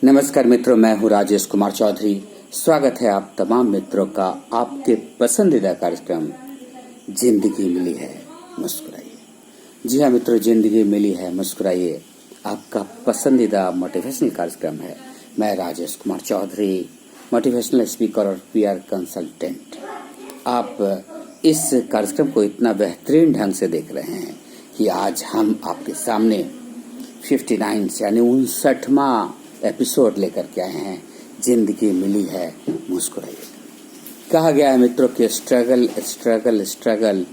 नमस्कार मित्रों, मैं हूं राजेश कुमार चौधरी। स्वागत है आप तमाम मित्रों का आपके पसंदीदा कार्यक्रम जिंदगी मिली है मुस्कुराइए। जी हाँ मित्रों, जिंदगी मिली है मुस्कुराइए आपका पसंदीदा मोटिवेशनल कार्यक्रम है। मैं राजेश कुमार चौधरी, मोटिवेशनल स्पीकर और पीआर कंसल्टेंट। आप इस कार्यक्रम को इतना बेहतरीन ढंग से देख रहे हैं कि आज हम आपके सामने 59 यानी 59वां एपिसोड लेकर के आए हैं। जिंदगी मिली है मुस्कुराइए। कहा गया है मित्रों कि struggle struggle struggle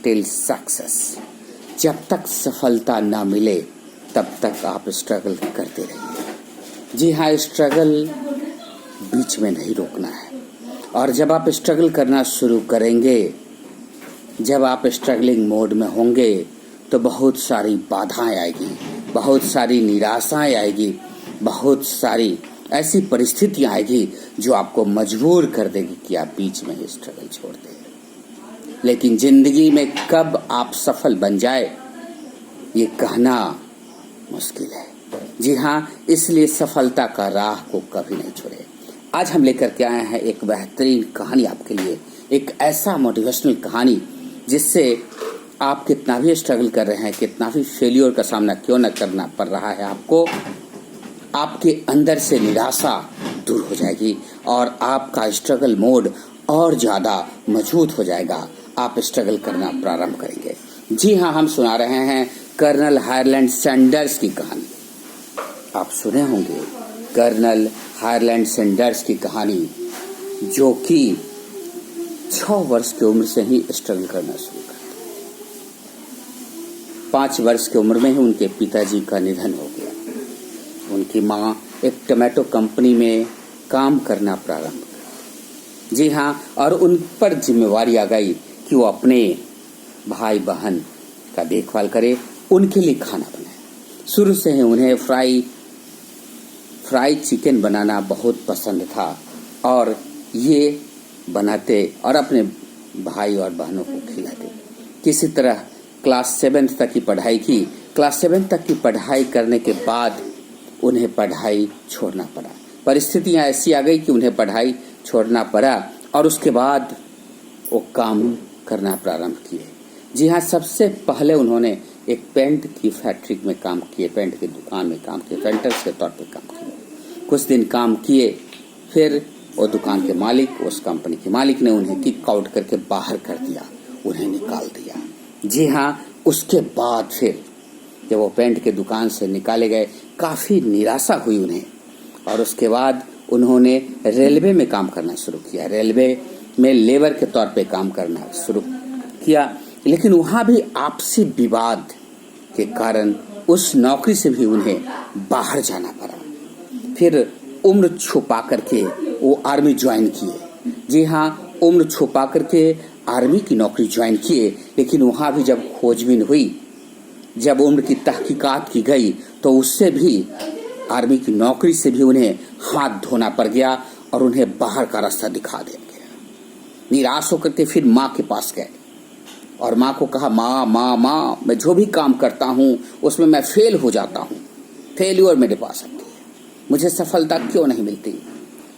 till success. जब तक सफलता ना मिले तब तक आप स्ट्रगल करते रहिए। जी हाँ, स्ट्रगल बीच में नहीं रोकना है। और जब आप स्ट्रगल करना शुरू करेंगे, जब आप स्ट्रगलिंग मोड में होंगे तो बहुत सारी बाधाएं आएगी, बहुत सारी निराशाएं आएगी, बहुत सारी ऐसी परिस्थितियां आएगी जो आपको मजबूर कर देगी कि आप बीच में ही स्ट्रगल छोड़ दें। लेकिन जिंदगी में कब आप सफल बन जाए ये कहना मुश्किल है। जी हाँ, इसलिए सफलता का राह को कभी नहीं छोड़े। आज हम लेकर के आए हैं एक बेहतरीन कहानी आपके लिए, एक ऐसा मोटिवेशनल कहानी जिससे आप कितना भी स्ट्रगल कर रहे हैं, कितना भी फेल्योर का सामना क्यों न करना पड़ रहा है आपको, आपके अंदर से निराशा दूर हो जाएगी और आपका स्ट्रगल मोड और ज्यादा मजबूत हो जाएगा। आप स्ट्रगल करना प्रारंभ करेंगे। जी हाँ, हम सुना रहे हैं कर्नल हायरलैंड सैंडर्स की कहानी। आप सुने होंगे कर्नल हायरलैंड सैंडर्स की कहानी, जो कि 6 वर्ष की उम्र से ही स्ट्रगल करना शुरू कर दिया। 5 वर्ष की उम्र में ही उनके पिताजी का निधन हो गया। उनकी माँ एक टोमेटो कंपनी में काम करना प्रारंभ किया। जी हाँ, और उन पर जिम्मेवारी आ गई कि वो अपने भाई बहन का देखभाल करे, उनके लिए खाना बनाए। शुरू से ही उन्हें फ्राई चिकन बनाना बहुत पसंद था और ये बनाते और अपने भाई और बहनों को खिलाते। किसी तरह क्लास 7 तक की पढ़ाई की। क्लास 7 तक की पढ़ाई करने के बाद उन्हें पढ़ाई छोड़ना पड़ा। परिस्थितियां ऐसी आ गई कि उन्हें पढ़ाई छोड़ना पड़ा और उसके बाद वो काम करना प्रारंभ किए। जी हाँ, सबसे पहले उन्होंने एक पेंट की फैक्ट्री में काम किए, पेंट की दुकान में काम किए, पेंटर्स के तौर पे काम किए। कुछ दिन काम किए, फिर वो दुकान के मालिक, उस कंपनी के मालिक ने उन्हें किक आउट करके बाहर कर दिया, उन्हें निकाल दिया। जी हाँ, उसके बाद फिर जब वो पेंट के दुकान से निकाले गए, काफी निराशा हुई उन्हें। और उसके बाद उन्होंने रेलवे में काम करना शुरू किया। रेलवे में लेबर के तौर पे काम करना शुरू किया, लेकिन वहां भी आपसी विवाद के कारण उस नौकरी से भी उन्हें बाहर जाना पड़ा। फिर उम्र छुपा करके वो आर्मी ज्वाइन किए। जी हाँ, उम्र छुपा करके आर्मी की नौकरी ज्वाइन किए, लेकिन वहां भी जब खोजबीन हुई, जब उम्र की तहकीकात की गई, तो उससे भी आर्मी की नौकरी से भी उन्हें हाथ धोना पड़ गया और उन्हें बाहर का रास्ता दिखा दिया गया। निराश होकर के फिर माँ के पास गए और माँ को कहा, माँ, मैं जो भी काम करता हूँ उसमें मैं फेल हो जाता हूँ, फेल्योर मेरे पास आती है, मुझे सफलता क्यों नहीं मिलती।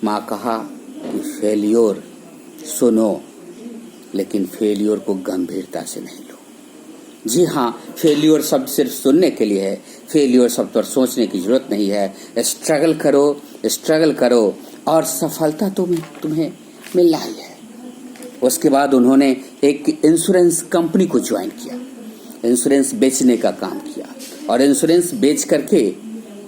माँ कहा कि फेल्योर सुनो, लेकिन फेल्योर को गंभीरता से नहीं लो। जी हाँ, फेल्योर शब्द सिर्फ सुनने के लिए है, फेल्योर शब्द पर सोचने की जरूरत नहीं है। स्ट्रगल करो और सफलता तुम्हें मिलना ही है। उसके बाद उन्होंने एक इंश्योरेंस कंपनी को ज्वाइन किया, इंश्योरेंस बेचने का काम किया और इंश्योरेंस बेच करके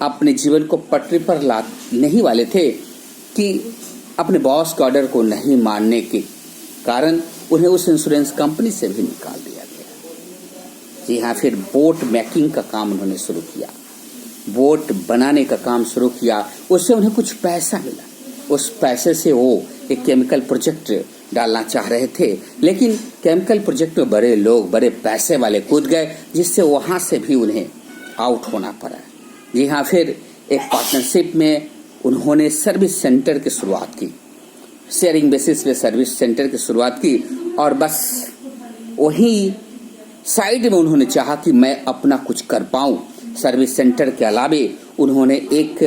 अपने जीवन को पटरी पर लाने ही वाले थे कि अपने बॉस के ऑर्डर को नहीं मानने के कारण उन्हें उस इंश्योरेंस कंपनी से भी निकाल दिया गया। जी हाँ, फिर बोट मेकिंग का काम उन्होंने शुरू किया, बोट बनाने का काम शुरू किया। उससे उन्हें कुछ पैसा मिला। उस पैसे से वो एक केमिकल प्रोजेक्ट डालना चाह रहे थे, लेकिन केमिकल प्रोजेक्ट में बड़े लोग, बड़े पैसे वाले कूद गए, जिससे वहां से भी उन्हें आउट होना पड़ा। जी हाँ, फिर एक पार्टनरशिप में उन्होंने सर्विस सेंटर की शुरुआत की, शेयरिंग बेसिस पे सर्विस सेंटर की शुरुआत की और बस वही साइड में उन्होंने चाहा कि मैं अपना कुछ कर पाऊं। सर्विस सेंटर के अलावे उन्होंने एक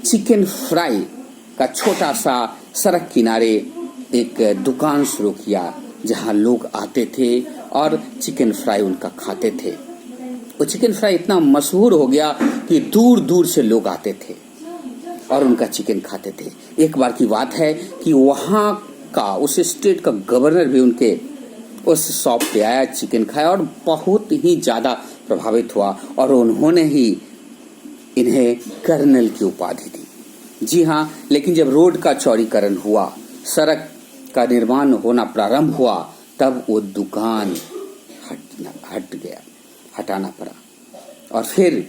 चिकन फ्राई का छोटा सा सड़क किनारे एक दुकान शुरू किया, जहां लोग आते थे और चिकन फ्राई उनका खाते थे। वो चिकन फ्राई इतना मशहूर हो गया कि दूर दूर से लोग आते थे और उनका चिकन खाते थे। एक बार की बात है कि वहां का उस स्टेट का गवर्नर भी उनके उस शॉप पे आया, चिकन खाया और बहुत ही ज्यादा प्रभावित हुआ और उन्होंने ही इन्हें कर्नल की उपाधि दी। जी हाँ, लेकिन जब रोड का चौड़ीकरण हुआ, सड़क का निर्माण होना प्रारंभ हुआ, तब वो दुकान हटाना पड़ा और फिर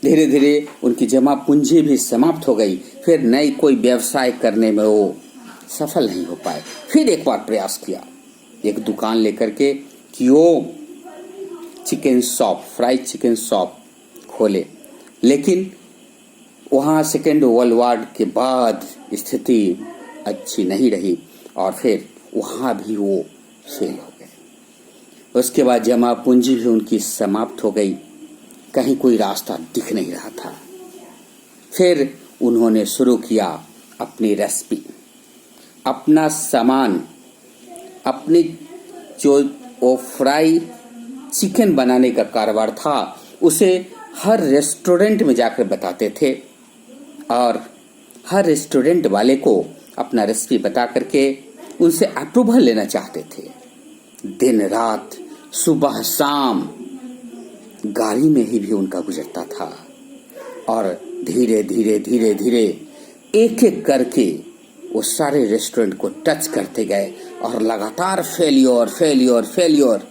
धीरे धीरे उनकी जमा पूंजी भी समाप्त हो गई। फिर नई कोई व्यवसाय करने में वो सफल नहीं हो पाए। फिर एक बार प्रयास किया एक दुकान लेकर के कि वो chicken shop, fried chicken shop खोले, लेकिन वहाँ सेकेंड वर्ल्ड वॉर के बाद स्थिति अच्छी नहीं रही और फिर वहाँ भी वो फेल हो गए। उसके बाद जमा पूंजी भी उनकी समाप्त हो गई, कहीं कोई रास्ता दिख नहीं रहा था। फिर उन्होंने शुरू किया अपनी रेसिपी, अपना सामान, अपनी जो वो फ्राई चिकन बनाने का कारोबार था उसे हर रेस्टोरेंट में जाकर बताते थे और हर रेस्टोरेंट वाले को अपना रेसिपी बता करके उनसे अप्रूवल लेना चाहते थे। दिन रात, सुबह शाम गाड़ी में ही भी उनका गुजरता था और धीरे धीरे धीरे धीरे एक एक करके वो सारे रेस्टोरेंट को टच करते गए और लगातार फेलियर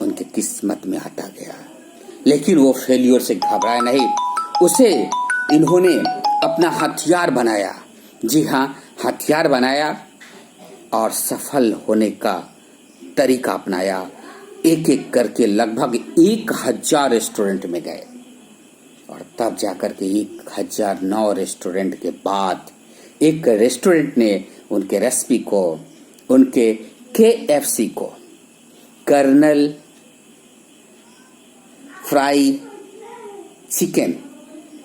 उनके किस्मत में आता गया। लेकिन वो फेलियर से घबराया नहीं, उसे इन्होंने अपना हथियार बनाया। जी हाँ, हथियार बनाया और सफल होने का तरीका अपनाया। एक एक करके लगभग 1000 रेस्टोरेंट में गए और तब जाकर के 1009 रेस्टोरेंट के बाद एक रेस्टोरेंट ने उनके रेसिपी को, उनके KFC को, कर्नल फ्राई चिकन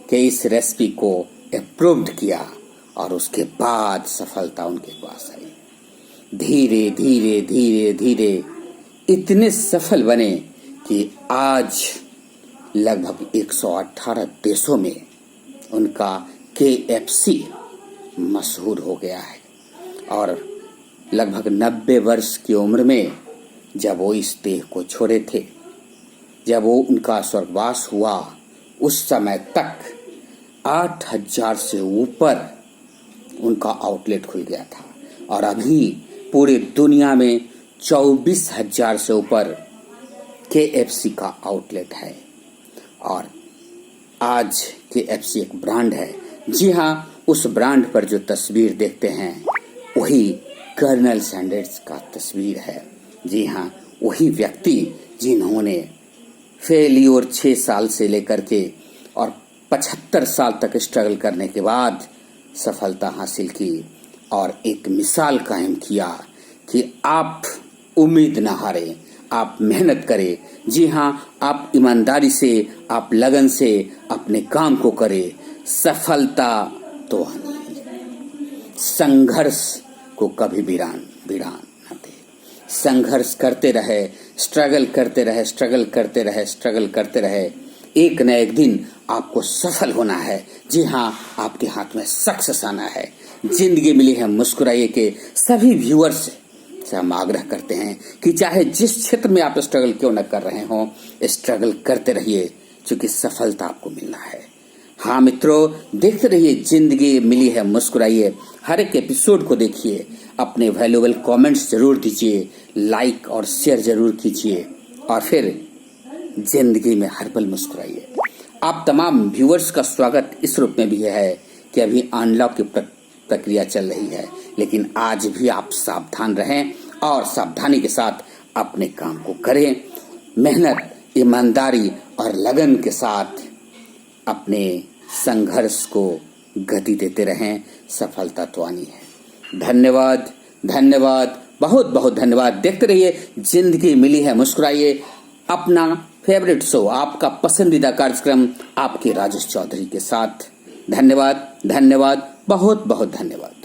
के इस रेसिपी को अप्रूव्ड किया और उसके बाद सफलता उनके पास आई। धीरे धीरे धीरे धीरे इतने सफल बने कि आज लगभग 118 देशों में उनका KFC मशहूर हो गया है और लगभग 90 वर्ष की उम्र में जब वो इस देह को छोड़े थे, जब वो उनका स्वर्गवास हुआ, उस समय तक 8000 से ऊपर उनका आउटलेट खुल गया था और अभी पूरी दुनिया में 24,000 से ऊपर KFC का आउटलेट है और आज KFC एक ब्रांड है। जी हाँ, उस ब्रांड पर जो तस्वीर देखते हैं वही कर्नल सैंडर्स का तस्वीर है। जी हाँ, वही व्यक्ति जिन्होंने फेलियर 6 साल से लेकर के और 75 साल तक स्ट्रगल करने के बाद सफलता हासिल की और एक मिसाल कायम किया कि आप उम्मीद न हारें, आप मेहनत करें। जी हाँ, आप ईमानदारी से, आप लगन से अपने काम को करें, सफलता तो आनी है। संघर्ष को कभी विराम न दे। संघर्ष करते रहे, स्ट्रगल करते रहे। एक न एक दिन आपको सफल होना है। जी हाँ, आपके हाथ में सक्सेस आना है। जिंदगी मिली है मुस्कुराइए के सभी व्यूअर्स से हम आग्रह करते हैं कि चाहे जिस क्षेत्र में आप स्ट्रगल क्यों न कर रहे हो, स्ट्रगल करते रहिए, क्योंकि सफलता आपको मिलना है। हाँ मित्रों, देखते रहिए जिंदगी मिली है मुस्कुराइए। हर एक एपिसोड को देखिए, अपने वैल्यूएबल कमेंट्स जरूर दीजिए, लाइक और शेयर जरूर कीजिए और फिर जिंदगी में हर पल मुस्कुराइए। आप तमाम व्यूअर्स का स्वागत इस रूप में भी है कि अभी अनलॉक की प्रक्रिया चल रही है, लेकिन आज भी आप सावधान रहें और सावधानी के साथ अपने काम को करें। मेहनत, ईमानदारी और लगन के साथ अपने संघर्ष को गति देते रहें, सफलता तो आनी है। धन्यवाद, बहुत बहुत धन्यवाद। देखते रहिए जिंदगी मिली है मुस्कुराइए, अपना फेवरेट शो, आपका पसंदीदा कार्यक्रम आपके राजेश चौधरी के साथ। धन्यवाद, धन्यवाद, बहुत बहुत धन्यवाद।